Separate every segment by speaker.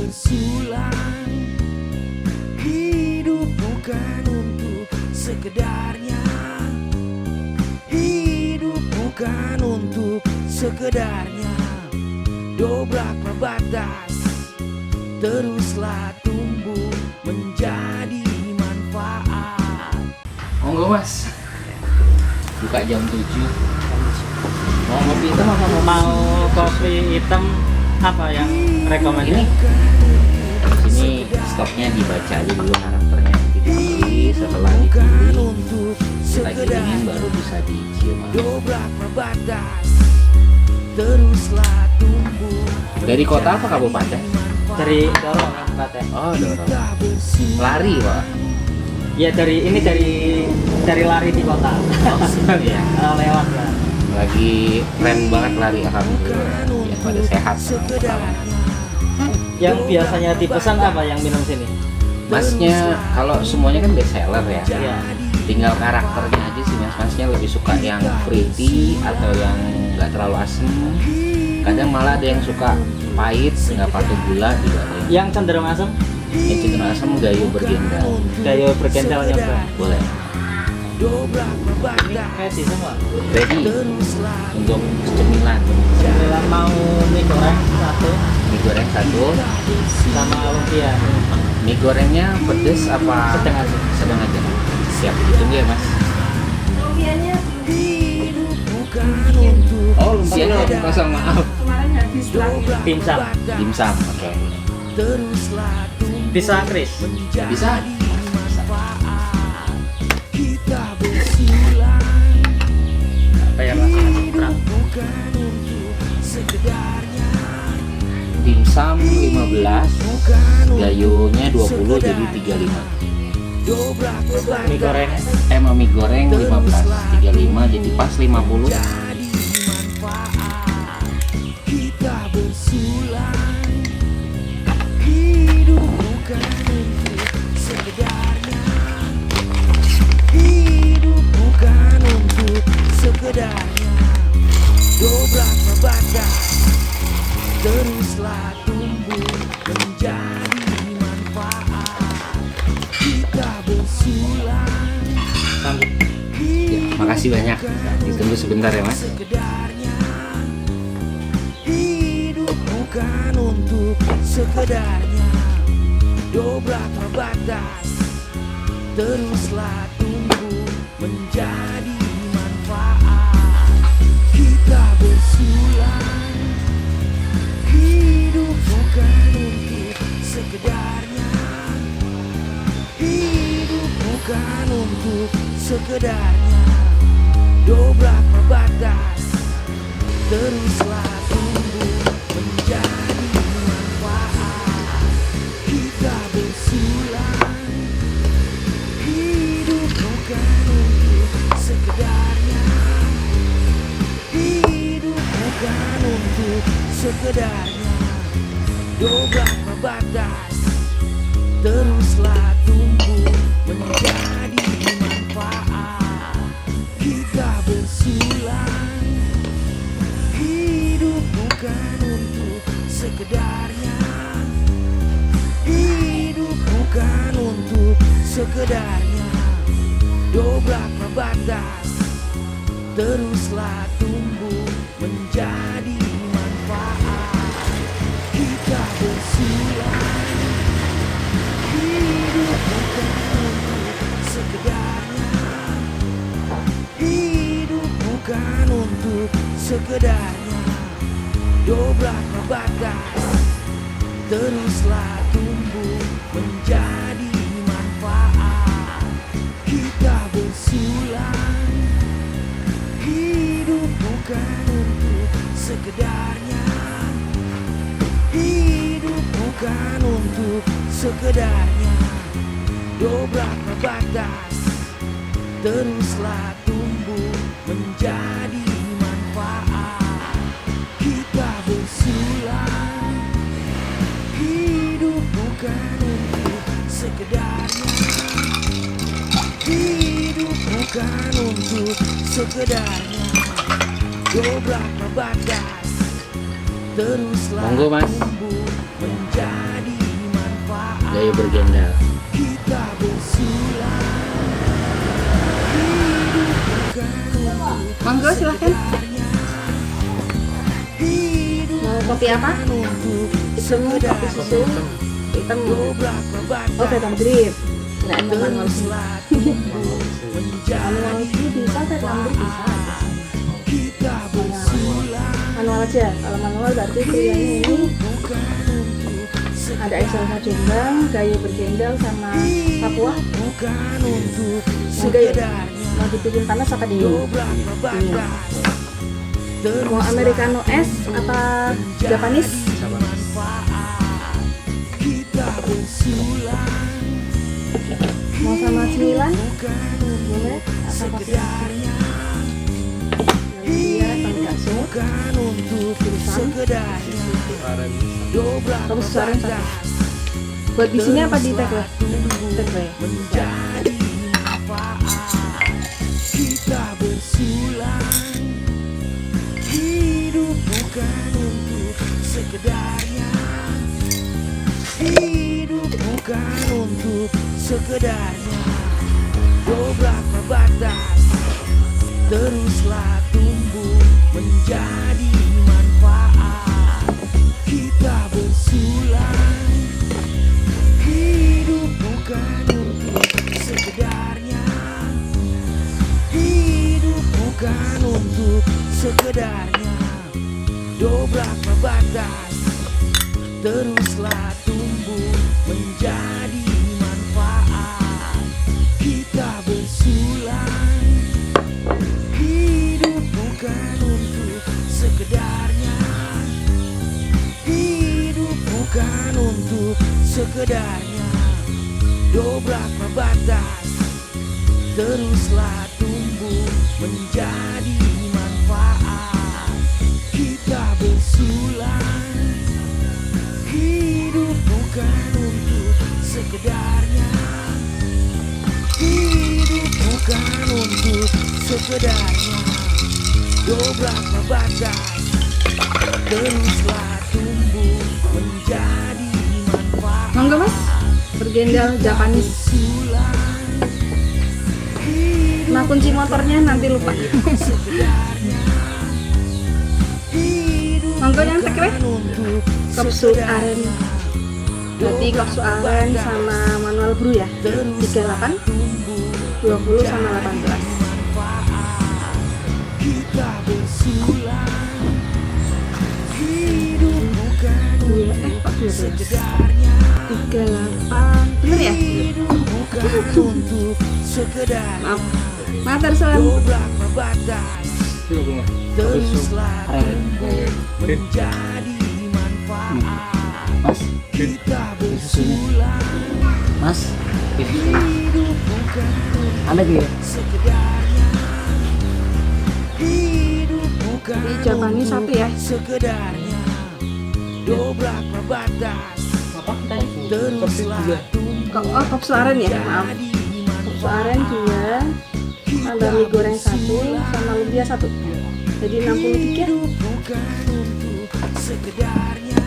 Speaker 1: bersulang. Hidup bukan untuk sekedarnya. Hidup bukan untuk sekedarnya. Dobrak perbatas, teruslah tumbuh menjadi manfaat.
Speaker 2: Monggo Mas, buka jam 7.
Speaker 3: Mau kopi hitam apa mau kopi hitam apa yang rekomendasi?
Speaker 2: Di sini stoknya dibaca aja dulu karakternya, nanti dipilih, setelah dipilih kita giringin baru bisa dicium.
Speaker 1: Dobrak perbatas, teruslah tumbuh.
Speaker 2: Dari kota apa kabupaten?
Speaker 3: Dari Dorong Kabupaten.
Speaker 2: Oh, Dorong. Lari Pak.
Speaker 3: Ya dari lari di kota.
Speaker 2: Oh iya.
Speaker 3: Lewat lah.
Speaker 2: Lagi keren banget lari, alhamdulillah. Ya pada sehat.
Speaker 3: Yang biasanya dipesan apa yang minum sini?
Speaker 2: Masnya kalau semuanya kan best seller ya.
Speaker 3: Iya.
Speaker 2: Tinggal karakternya aja sih masnya lebih suka yang fruity atau yang nggak terlalu asem. Kadang malah ada yang suka pahit nggak pakai gula juga ada
Speaker 3: Yang cenderung asam?
Speaker 2: yang cenderung asem gayo bergendal.
Speaker 3: Gayo bergendal nyoba.
Speaker 2: Boleh.
Speaker 3: Ready semua.
Speaker 2: Ready untuk cemilan.
Speaker 3: Cemilan mau mie goreng satu
Speaker 2: Mie goreng 1.
Speaker 3: sama lumpia.
Speaker 2: Mie gorengnya pedes apa
Speaker 3: Sedang aja.
Speaker 2: sedang aja. Siap, ditunggu ya Mas. Oh, lumpianya kosong, maaf.
Speaker 4: Kemarin habis lagi.
Speaker 3: Dimsum.
Speaker 2: Dimsum, oke.
Speaker 3: Bisa Kris.
Speaker 2: Bisa?
Speaker 3: Apa ya rasanya terang?
Speaker 2: Dimsum 15, gayonya 20 jadi 35.
Speaker 3: Mie goreng.
Speaker 2: Mie goreng 15, 35 jadi pas 50.
Speaker 1: Dobrak perbatas, teruslah tumbuh menjadi manfaat. Kita bersulang.
Speaker 3: Sambut.
Speaker 2: Ya, makasih banyak. Ditunggu sebentar ya Mas.
Speaker 1: Sekedarnya. Hidup bukan untuk sekedarnya. Dobrak perbatas, teruslah tumbuh menjadi manfaat. Kita bersulang. Hidup bukan untuk sekedarnya. Hidup bukan untuk sekedarnya. Dobrak perbatas, teruslah tumbuh menjadi manfaat. Kita bersulang. Hidup bukan untuk sekedarnya. Hidup bukan untuk sekedarnya. Dobrak perbatas, teruslah tumbuh menjadi manfaat. Kita bersulang. Hidup bukan untuk sekedarnya. Hidup bukan untuk sekedarnya. Dobrak perbatas, teruslah tumbuh menjadi manfaat. Kita bersulang. Hidup bukan untuk sekedarnya. Hidup bukan untuk sekedarnya. Dobrak perbatas, teruslah tumbuh menjadi manfaat. Kita bersulang. Hidup bukan untuk sekedarnya. Hidup bukan untuk sekedarnya. Dobrak perbatas, teruslah tumbuh menjadi manfaat. Kita bersulang. Hidup bukan untuk sekedarnya. Hidup bukan untuk sekedarnya. Dobrak perbatas, teruslah
Speaker 2: Monggo, Mas.
Speaker 1: tumbuh menjadi
Speaker 2: gaya bergendal.
Speaker 1: kita bersulang. Hidup bukan untuk
Speaker 4: Monggo silahkan.
Speaker 1: hidup
Speaker 4: Mau kopi apa?
Speaker 1: untuk
Speaker 4: Hitam, kopi susu, hitam.
Speaker 1: dobrak
Speaker 4: Oh, Vietnam drip. Nggak ada manual
Speaker 1: terus
Speaker 4: sih.
Speaker 1: tumbuh menjadi
Speaker 4: Manual sih bisa, Vietnam drip bisa.
Speaker 1: kita bersulang.
Speaker 4: Manual aja. Kalau manual berarti pilihannya ini
Speaker 1: Bukan untuk
Speaker 4: ada Excelsa Jombang, Gaya Bergendal sama Papua.
Speaker 1: bukan untuk
Speaker 4: Juga ya.
Speaker 1: sekedarnya
Speaker 4: Mau dibikin panas apa dingin?
Speaker 1: dobrak batas
Speaker 4: Mau Americano es apa Japanese?
Speaker 1: manfaat kita bersulang.
Speaker 4: Mau sama cemilan?
Speaker 1: Bukan
Speaker 4: Boleh. Apa kopi?
Speaker 1: sekedarnya
Speaker 4: Iya, pakai bakso.
Speaker 1: bukan untuk sekedarnya dobrak
Speaker 4: Kamu suara yang satu.
Speaker 1: batas
Speaker 4: Buat di sini apa di takeaway? Takeaway.
Speaker 1: menjadi manfaat kita bersulang. Hidup bukan untuk sekedarnya, hidup bukan untuk sekedarnya dobrak batas, teruslah tumbuh menjadi manfaat kita bersulang. Hidup bukan untuk sekedarnya, hidup bukan untuk sekedarnya dobrak batas, teruslah tumbuh menjadi manfaat kita bersulang. Hidup bukan untuk sekedarnya, hidup bukan untuk sekedarnya dobrak batas, teruslah tumbuh menjadi manfaat kita bersulang. Hidup bukan untuk sekedarnya, hidup bukan untuk sekedarnya dobrak batas, teruslah tumbuh menjadi manfaat
Speaker 4: Monggo Mas. Bergendal Japanese.
Speaker 1: bersulang. Hidup
Speaker 4: Nah kunci motornya nanti lupa.
Speaker 1: sekedarnya, hidup
Speaker 4: Monggo yang takeaway.
Speaker 1: untuk
Speaker 4: Kopsu aren. Berarti kopsu aren sama manual brew ya. 38, 20 sama 18.
Speaker 1: kita bersulang. Hidup bukan
Speaker 4: Kok 12?
Speaker 1: sekedarnya,
Speaker 4: 38. Bener ya?
Speaker 1: hidup bukan untuk sekedar
Speaker 4: Maaf. Maaf terselam.
Speaker 1: dobrak batas, teruslah tumbuh menjadi manfaat
Speaker 2: Mas,
Speaker 1: kita bersulang.
Speaker 2: Mas,
Speaker 1: Hidup bukan
Speaker 2: ada gitu ya?
Speaker 1: sekedarnya, hidup bukan
Speaker 4: Di Japanese satu ya.
Speaker 1: sekedarnya dobrak batas, teruslah tumbuh
Speaker 4: Oh kopsu aren ya? Maaf.
Speaker 1: menjadi
Speaker 4: Kopsu aren 2, tambah mie goreng 1 sama lumpia 1. Jadi 63.
Speaker 1: hidup bukan untuk sekedarnya,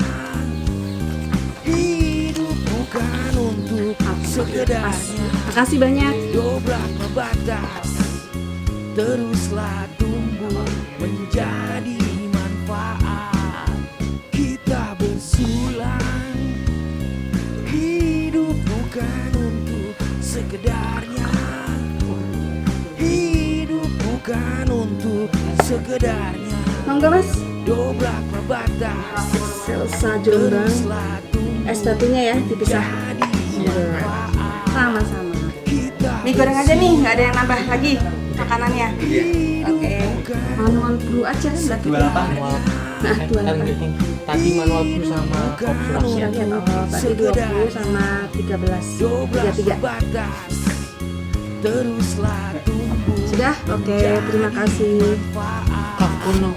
Speaker 1: hidup bukan untuk sekedarnya
Speaker 4: Makasih banyak.
Speaker 1: dobrak batas, teruslah tumbuh menjadi manfaat kita bersulang. Hidup bukan untuk sekedarnya, hidup bukan untuk sekedarnya
Speaker 4: Monggo Mas.
Speaker 1: dobrak batas,
Speaker 4: Excelsa Jombang.
Speaker 1: teruslah tumbuh
Speaker 4: Es batunya ya dipisah.
Speaker 1: menjadi manfaat
Speaker 4: Sama-sama.
Speaker 1: kita
Speaker 4: Mie goreng aja nih, nggak ada yang nambah lagi makanannya. Oke. Manual brew aja kan berarti.
Speaker 3: 28.
Speaker 4: Nah, 28.
Speaker 3: Tadi manual brew sama kopsu
Speaker 4: Iya,
Speaker 3: rahasia.
Speaker 4: oh, berarti 20 sama 13.
Speaker 1: dobrak
Speaker 4: 33.
Speaker 1: batas, teruslah tumbuh
Speaker 4: Sudah? Oke, terima kasih.
Speaker 1: manfaat
Speaker 3: Kak Kuno.